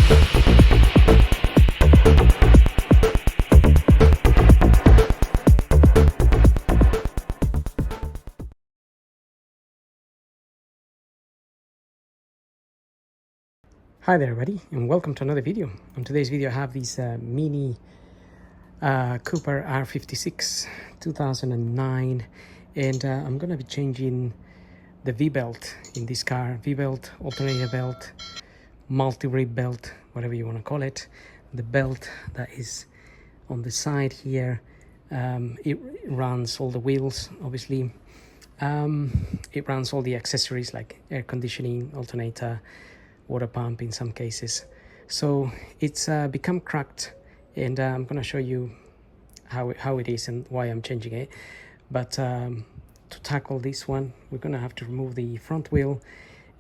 Hi there everybody, and welcome to another video. On today's video I have this Mini Cooper R56 2009, and I'm gonna be changing the V-belt in this car. V-belt, alternator belt, multi-rib belt, whatever you want to call it. The belt that is on the side here, it runs all the wheels, obviously. It runs all the accessories like air conditioning, alternator, water pump in some cases. So it's become cracked, and I'm going to show you how it is and why I'm changing it. But to tackle this one, we're going to have to remove the front wheel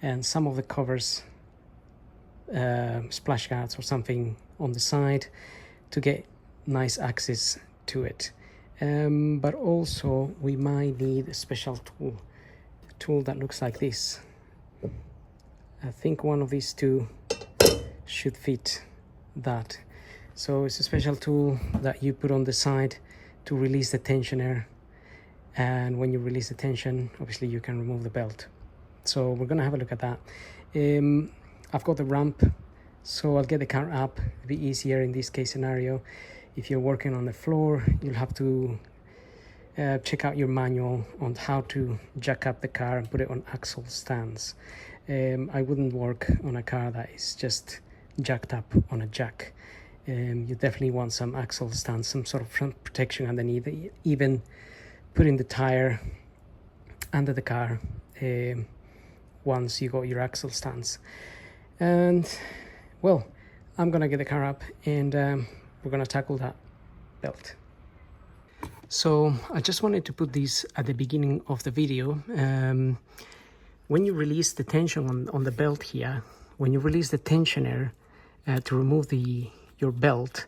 and some of the covers, splash guards or something on the side to get nice access to it. But also we might need a special tool that looks like this. I think one of these two should fit that. So it's a special tool that you put on the side to release the tensioner, and when you release the tension, obviously you can remove the belt. So we're gonna have a look at that. I've got the ramp, so I'll get the car up. It'll be easier in this case scenario. If you're working on the floor, you'll have to check out your manual on how to jack up the car and put it on axle stands. I wouldn't work on a car that is just jacked up on a jack. You definitely want some axle stands, some sort of front protection underneath, even putting the tire under the car once you got your axle stands. And well, I'm gonna get the car up, and we're gonna tackle that belt. So I just wanted to put this at the beginning of the video. When you release the tension on the belt here, when you release the tensioner to remove your belt,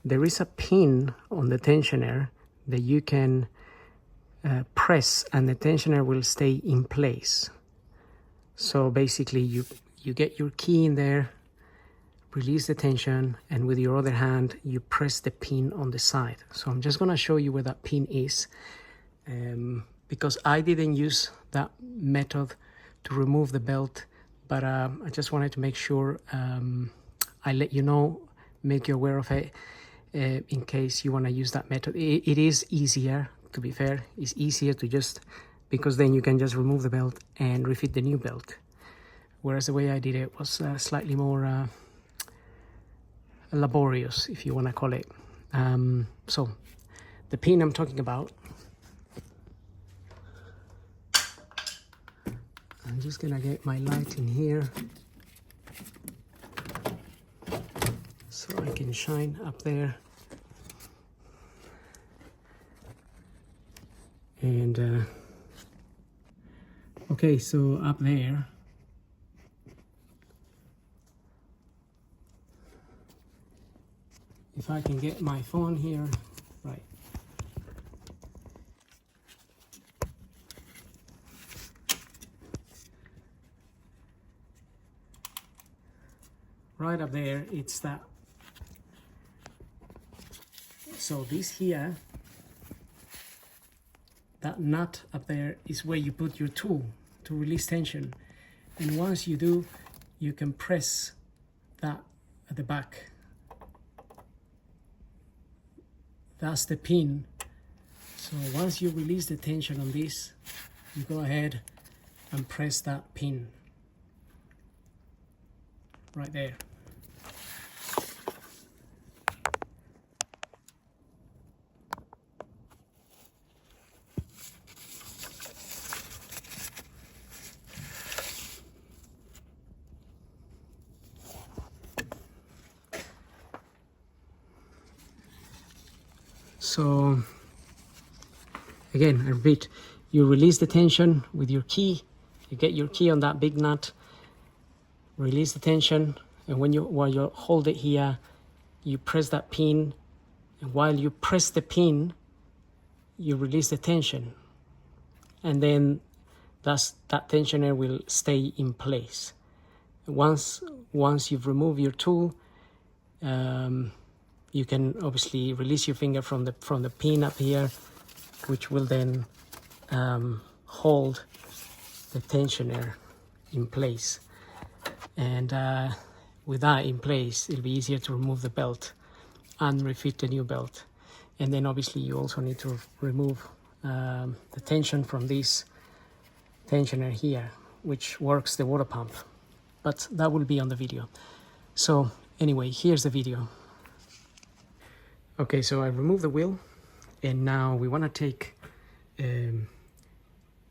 there is a pin on the tensioner that you can press, and the tensioner will stay in place. So basically you get your key in there, release the tension, and with your other hand you press the pin on the side. So I'm just going to show you where that pin is, because I didn't use that method to remove the belt, but I just wanted to make sure I let you know, make you aware of it, in case you want to use that method. It is easier, to be fair. It's easier to just, because then you can just remove the belt and refit the new belt, whereas the way I did it was slightly more laborious, if you want to call it. So the pin I'm talking about, I'm just gonna get my light in here so I can shine up there. And okay, so up there, if I can get my phone here, right. Right up there, it's that. So this here, that nut up there is where you put your tool to release tension. And once you do, you can press that at the back. That's the pin. So once you release the tension on this, you go ahead and press that pin right there. So again, I repeat, you release the tension with your key. You get your key on that big nut, release the tension, and while you hold it here, you press that pin, and while you press the pin, you release the tension, and then that tensioner will stay in place. Once you've removed your tool, you can obviously release your finger from the pin up here, which will then hold the tensioner in place. And with that in place, it'll be easier to remove the belt and refit the new belt. And then obviously you also need to remove the tension from this tensioner here, which works the water pump, but that will be on the video. So anyway, here's the video. Okay, so I removed the wheel, and now we want to take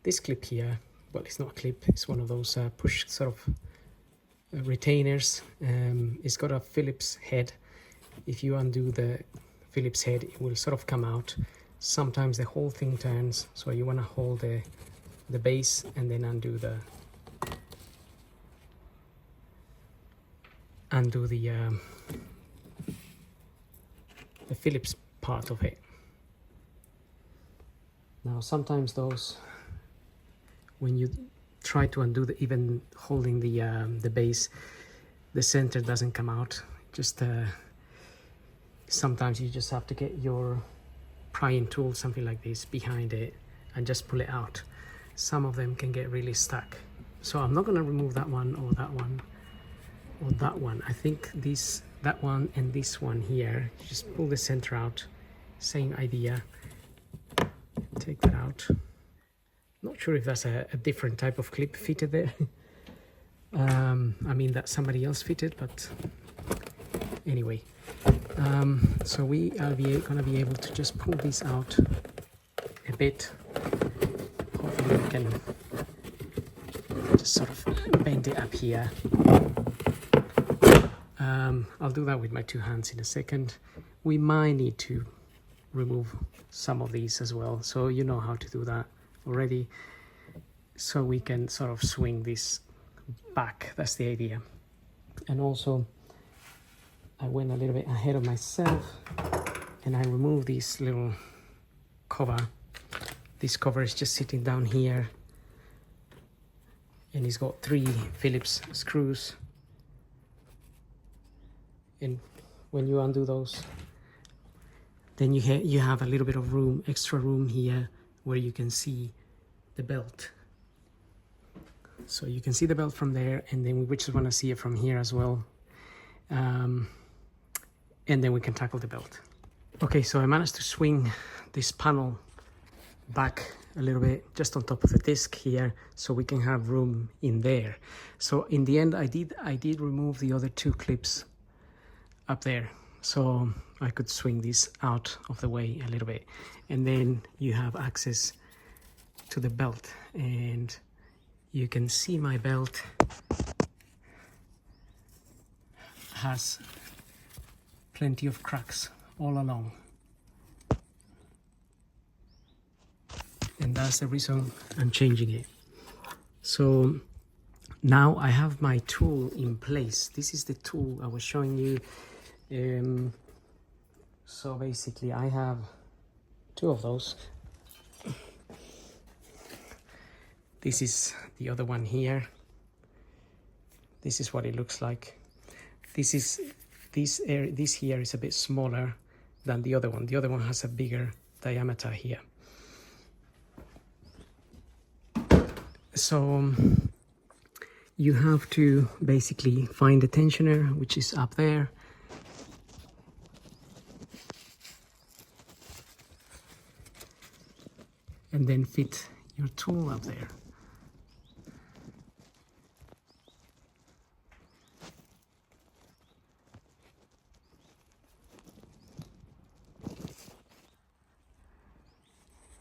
this clip here. Well, it's not a clip, it's one of those push sort of retainers. It's got a Phillips head. If you undo the Phillips head, it will sort of come out. Sometimes the whole thing turns, so you want to hold the base and then undo the Phillips part of it. Now sometimes those, when you try to undo even holding the base, the center doesn't come out. Just sometimes you just have to get your prying tool, something like this, behind it and just pull it out. Some of them can get really stuck. So I'm not going to remove that one or that one or that one. I think that one and this one here, just pull the center out. Same idea. Take that out. Not sure if that's a different type of clip fitted there. I mean that somebody else fitted, but anyway. So we are gonna be able to just pull this out a bit. Hopefully we can just sort of bend it up here. I'll do that with my two hands in a second. We might need to remove some of these as well, so you know how to do that already, so we can sort of swing this back. That's the idea. And also I went a little bit ahead of myself and I removed this little cover. This cover is just sitting down here, and it's got 3 Phillips screws, and when you undo those, then you have a little bit of room, extra room here, where you can see the belt. So you can see the belt from there, and then we just want to see it from here as well. And then we can tackle the belt. Okay, so I managed to swing this panel back a little bit, just on top of the disc here, so we can have room in there. So in the end, I did remove the other 2 clips up there, so I could swing this out of the way a little bit, and then you have access to the belt. And you can see my belt has plenty of cracks all along, and that's the reason I'm changing it. So now I have my tool in place. This is the tool I was showing you. So basically I have 2 of those. This is the other one here. This is what it looks like. This here is a bit smaller than the other one. The other one has a bigger diameter here. So you have to basically find the tensioner, which is up there. And then fit your tool up there.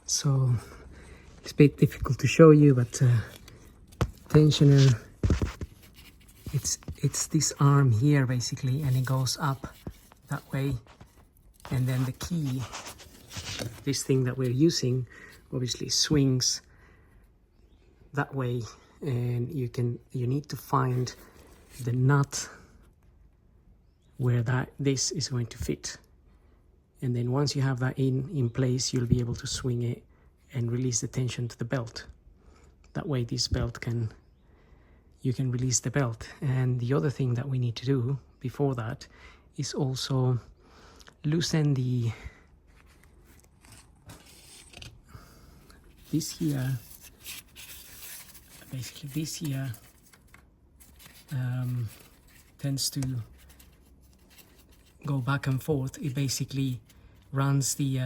So it's a bit difficult to show you, but tensioner, it's this arm here basically, and it goes up that way, and then the key, this thing that we're using, obviously swings that way, and you need to find the nut where this is going to fit. And then once you have that in place, you'll be able to swing it and release the tension to the belt. That way this belt can you can release the belt. And the other thing that we need to do before that is also loosen this here, basically this here tends to go back and forth. It basically runs the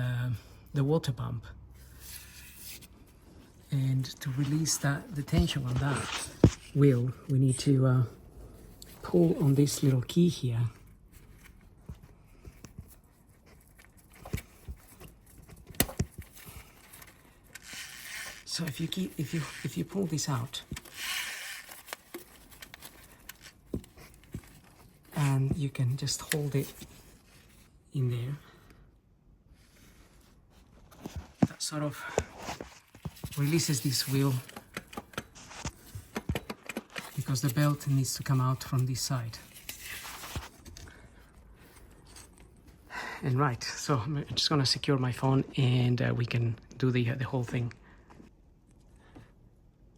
water pump, and to release the tension on that wheel, we need to pull on this little key here. So if you pull this out, and you can just hold it in there, that sort of releases this wheel, because the belt needs to come out from this side. And right, so I'm just gonna secure my phone, and we can do the whole thing.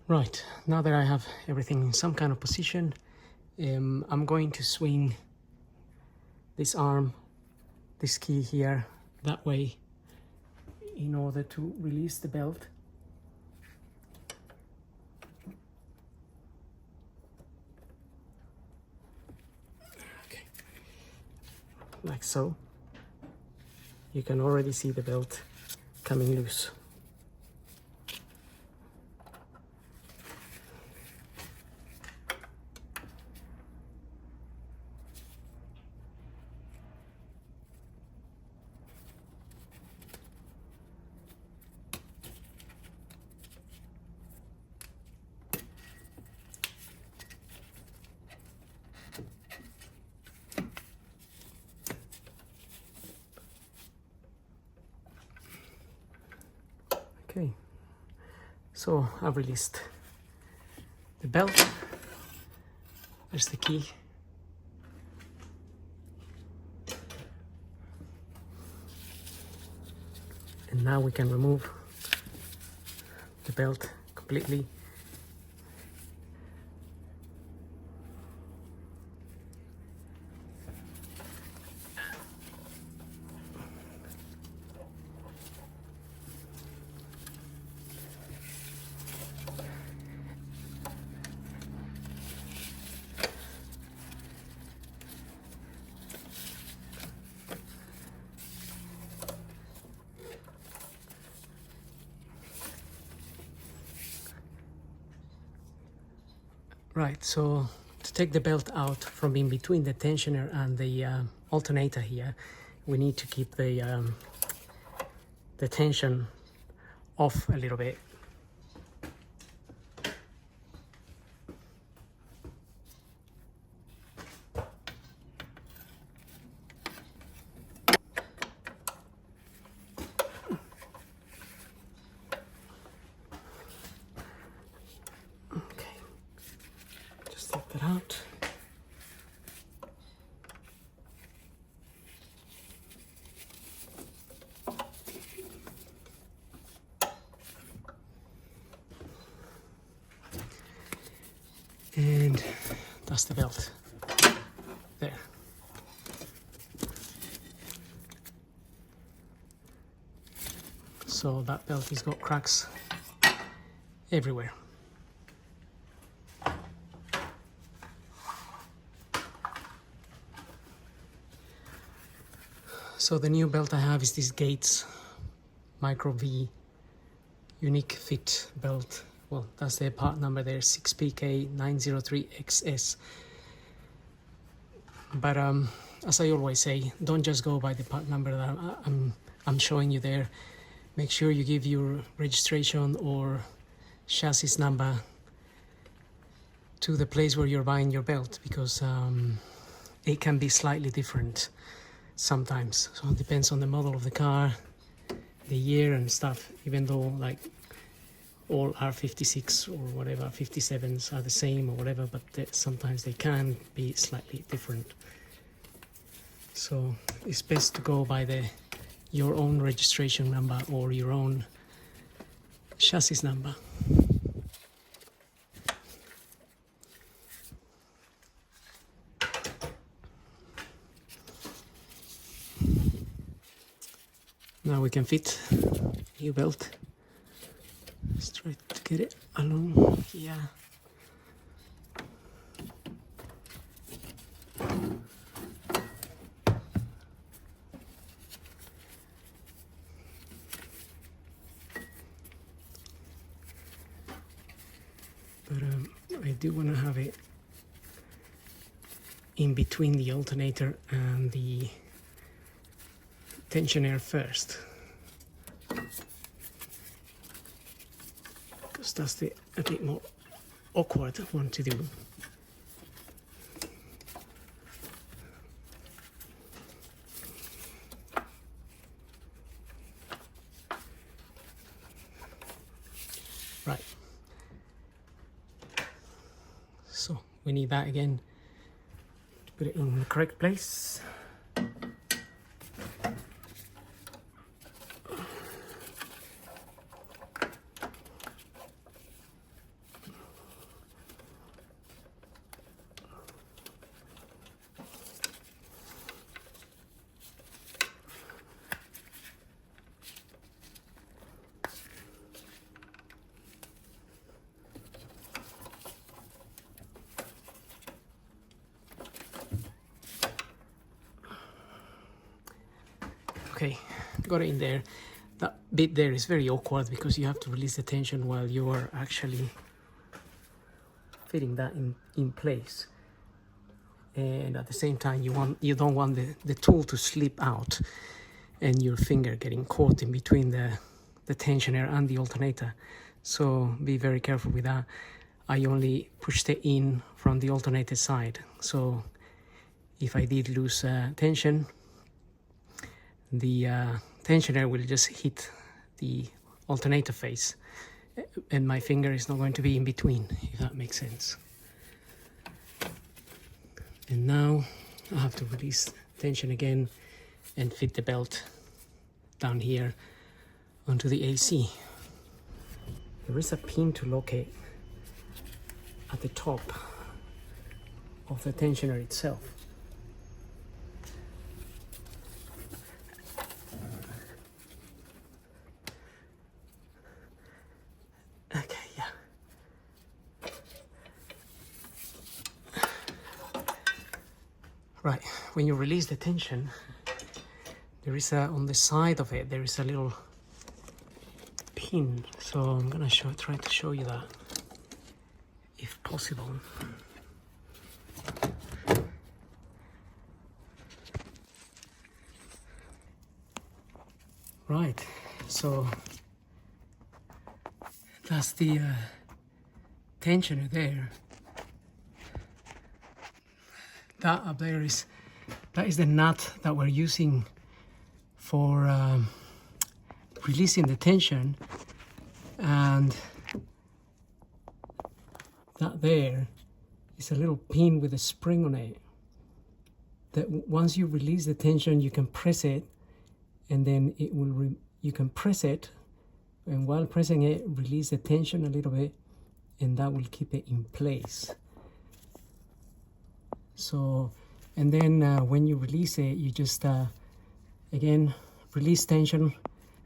Right, now that I have everything in some kind of position, I'm going to swing this arm, this key here, that way, in order to release the belt. Okay, like so. You can already see the belt coming loose. Okay, so I've released the belt. There's the key. And now we can remove the belt completely. Right, so to take the belt out from in between the tensioner and the alternator here, we need to keep the tension off a little bit. That out. And that's the belt there. So that belt has got cracks everywhere. So the new belt I have is this Gates Micro V Unique Fit belt. Well, that's the part number there, 6PK903XS. But as I always say, don't just go by the part number that I'm showing you there. Make sure you give your registration or chassis number to the place where you're buying your belt, because it can be slightly different sometimes. So it depends on the model of the car, the year and stuff, even though like all R56 or whatever 57s are the same or whatever, but sometimes they can be slightly different. So it's best to go by your own registration number or your own chassis number. Now we can fit new belt. Let's try to get it along here. But I do want to have it in between the alternator and the tensioner first, because that's a bit more awkward one to do. Right, so we need that again to put it in the correct place. Okay, got it in there. That bit there is very awkward because you have to release the tension while you are actually fitting that in place. And at the same time, you don't want the tool to slip out and your finger getting caught in between the tensioner and the alternator. So be very careful with that. I only pushed it in from the alternator side. So if I did lose tension, the tensioner will just hit the alternator face and my finger is not going to be in between, if that makes sense. And now I have to release tension again and fit the belt down here onto the AC. There is a pin to locate at the top of the tensioner itself. Okay, yeah. Right, when you release the tension, there is on the side of it, there is a little pin. So I'm gonna try to show you that, if possible. Right, so that's the tensioner there. That up there that is the nut that we're using for releasing the tension, and that there is a little pin with a spring on it that once you release the tension you can press it, and then it will you can press it, and while pressing it release the tension a little bit, and that will keep it in place. So, and then when you release it, you just again release tension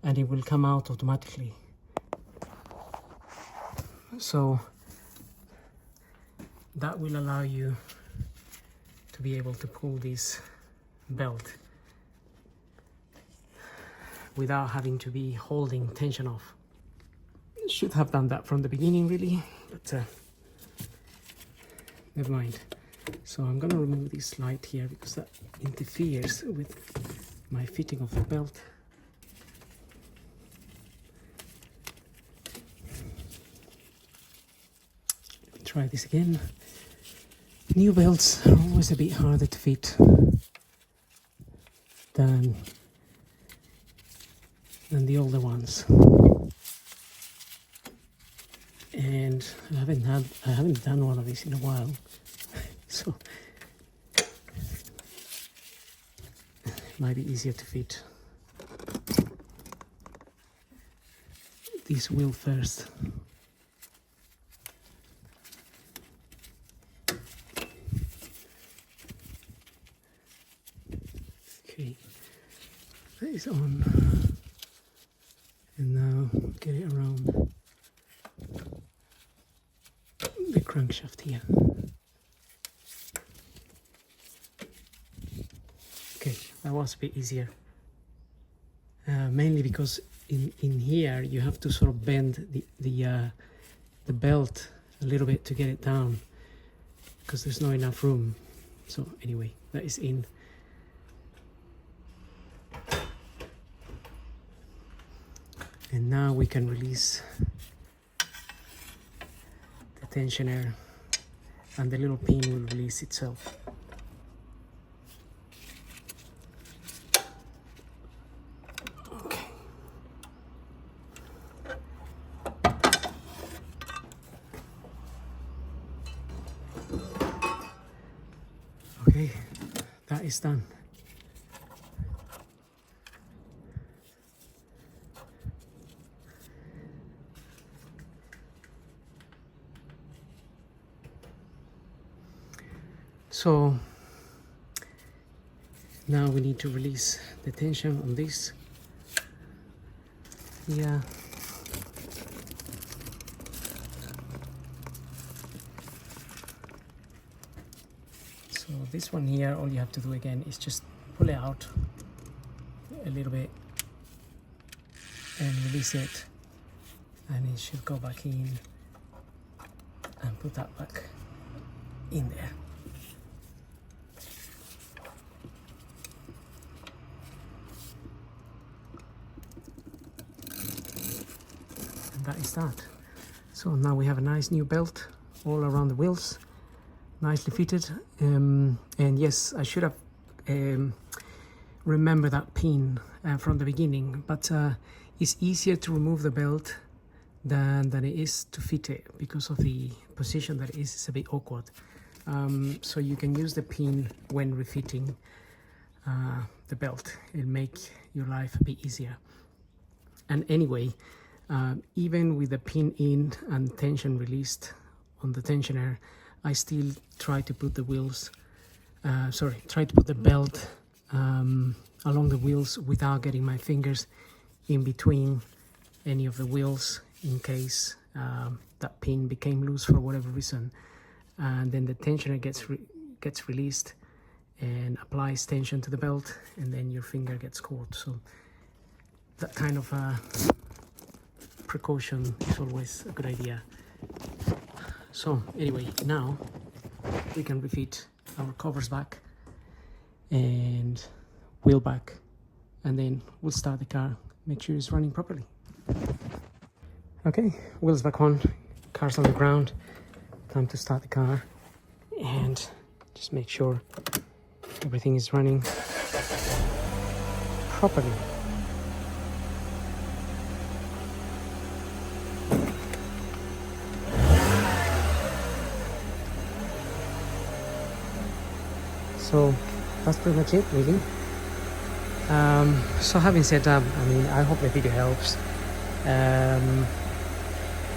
and it will come out automatically. So that will allow you to be able to pull this belt without having to be holding tension off. Should have done that from the beginning really, but never mind. So I'm gonna remove this light here because that interferes with my fitting of the belt. Try this again. New belts are always a bit harder to fit than the older ones. And I haven't done one of these in a while. So it might be easier to fit this wheel first. Okay, that is on. get it around the crankshaft here. Okay, that was a bit easier. Mainly because in here you have to sort of bend the belt a little bit to get it down, because there's not enough room. So anyway, that is in. And now we can release the tensioner, and the little pin will release itself. Okay, that is done. So now we need to release the tension on this. Yeah. So this one here, all you have to do again is just pull it out a little bit and release it, and it should go back in, and put that back in there. And that is that. So now we have a nice new belt all around the wheels, nicely fitted. And yes, I should have remembered that pin from the beginning, but it's easier to remove the belt than it is to fit it, because of the position that it is. It's a bit awkward. So you can use the pin when refitting the belt. It'll make your life a bit easier. And anyway, even with the pin in and tension released on the tensioner, I still try to put the wheels, try to put the belt along the wheels without getting my fingers in between any of the wheels, in case that pin became loose for whatever reason. And then the tensioner gets released and applies tension to the belt, and then your finger gets caught. So that kind of precaution is always a good idea. So anyway, now we can refit our covers back and wheel back, and then we'll start the car, make sure it's running properly. Okay, wheels back on, car's on the ground. Time to start the car and just make sure everything is running properly. So that's pretty much it, really. So having said that, I hope the video helps.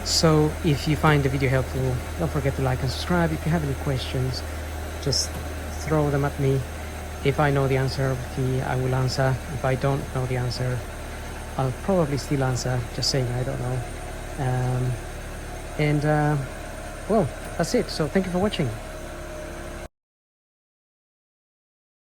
So if you find the video helpful, don't forget to like and subscribe. If you have any questions, just throw them at me. If I know the answer, I will answer. If I don't know the answer, I'll probably still answer, just saying I don't know. Well, that's it. So thank you for watching.